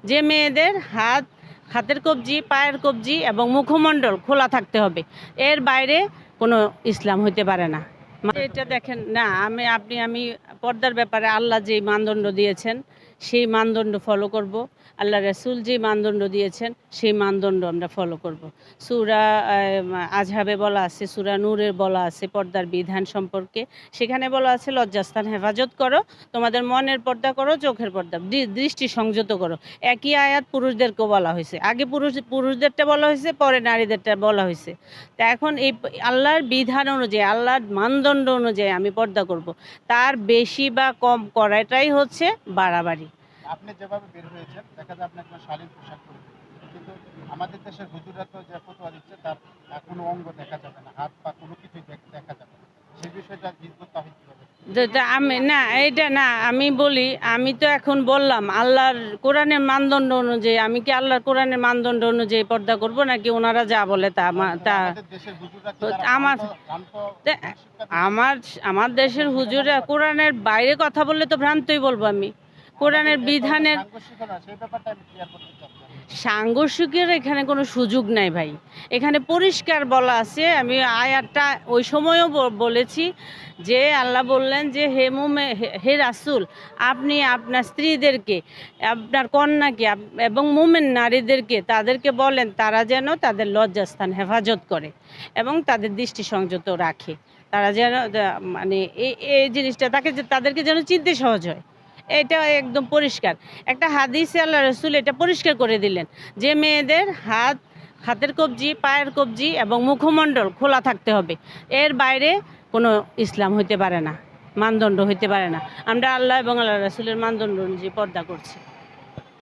যে মেয়েদের হাতের কবজি, পায়ের কবজি এবং মুখমণ্ডল খোলা থাকতে হবে, এর বাইরে কোনো ইসলাম হইতে পারে না। এটা দেখেন না, আমি পর্দার ব্যাপারে আল্লাহ যে মানদণ্ড দিয়েছেন সেই মানদণ্ড ফলো করব। আল্লাহ রাসূল যে মানদণ্ড দিয়েছেন সেই মানদণ্ড আমরা ফলো করব। সূরা আজহাবে বলা আছে, সূরা নূরে বলা আছে পর্দার বিধান সম্পর্কে। সেখানে বলা আছে লজ্জাস্থান হেফাজত করো, তোমাদের মনের পর্দা করো, চোখের পর্দা, দৃষ্টি সংযত করো। একই আয়াত পুরুষদেরকেও বলা হয়েছে, আগে পুরুষদেরটা বলা হয়েছে, পরে নারীদেরটা বলা হয়েছে। তা এখন এই আল্লাহর বিধান অনুযায়ী, আল্লাহর মানদণ্ড অনুযায়ী আমি পর্দা করব, তার বেশি বা কম করাটাই হচ্ছে বাড়াবাড়ি। আপনি যেভাবে বের হয়েছেন দেখা যায় আপনি একটা শালীন পোশাক পরে, কিন্তু আমাদের দেশের হুজুররা তো যে ফতোয়া দিচ্ছে তার কোনো অঙ্গ দেখা যাবে না, হাত পা কোনো কিছুই দেখা যাবে না, সেই বিষয়টা হিজবুত তাওহীদ কিভাবে? আমি না, এটা না, আমি বলি, আমি তো এখন বললাম আল্লাহর কোরআনের মানদণ্ড অনুযায়ী। আমি কি আল্লাহর কোরআনের মানদণ্ড অনুযায়ী পর্দা করব, নাকি ওনারা যা বলে তা তা আমাদের দেশের হুজুররা কি তারা আমার ভ্রান্ত তে- শিক্ষা দিচ্ছে? আমার আমার দেশের হুজুরা কোরআনের বাইরে কথা বললে তো ভ্রান্তই বলবো আমি। কোরআনের আমাদের বিধানের সাংঘর্ষিক না, সেই ব্যাপারটা আমি ক্লিয়ার করতে চাচ্ছি। সাংঘর্ষিকের এখানে কোনো সুযোগ নাই ভাই। এখানে পরিষ্কার বলা আছে, আমি আয়াতটা ওই সময়ও বলেছি, যে আল্লাহ বললেন যে হে রাসূল, আপনি আপনার স্ত্রীদেরকে, আপনার কন্যাকে এবং মুমিন নারীদেরকে তাদেরকে বলেন তারা যেন তাদের লজ্জাস্থান হেফাজত করে এবং তাদের দৃষ্টি সংযত রাখে। তারা যেন মানে এই জিনিসটা তাদেরকে যেন চিনতে সহজ হয়। এটা একদম পরিষ্কার একটা হাদিসে আল্লাহ রাসূল এটা পরিষ্কার করে দিলেন যে মেয়েদের হাতের কবজি, পায়ের কবজি এবং মুখমণ্ডল খোলা থাকতে হবে, এর বাইরে কোনো ইসলাম হইতে পারে না, মানদণ্ড হইতে পারে না। আমরা আল্লাহ এবং আল্লাহ রাসূলের মানদণ্ড অনুযায়ী পর্দা করছি।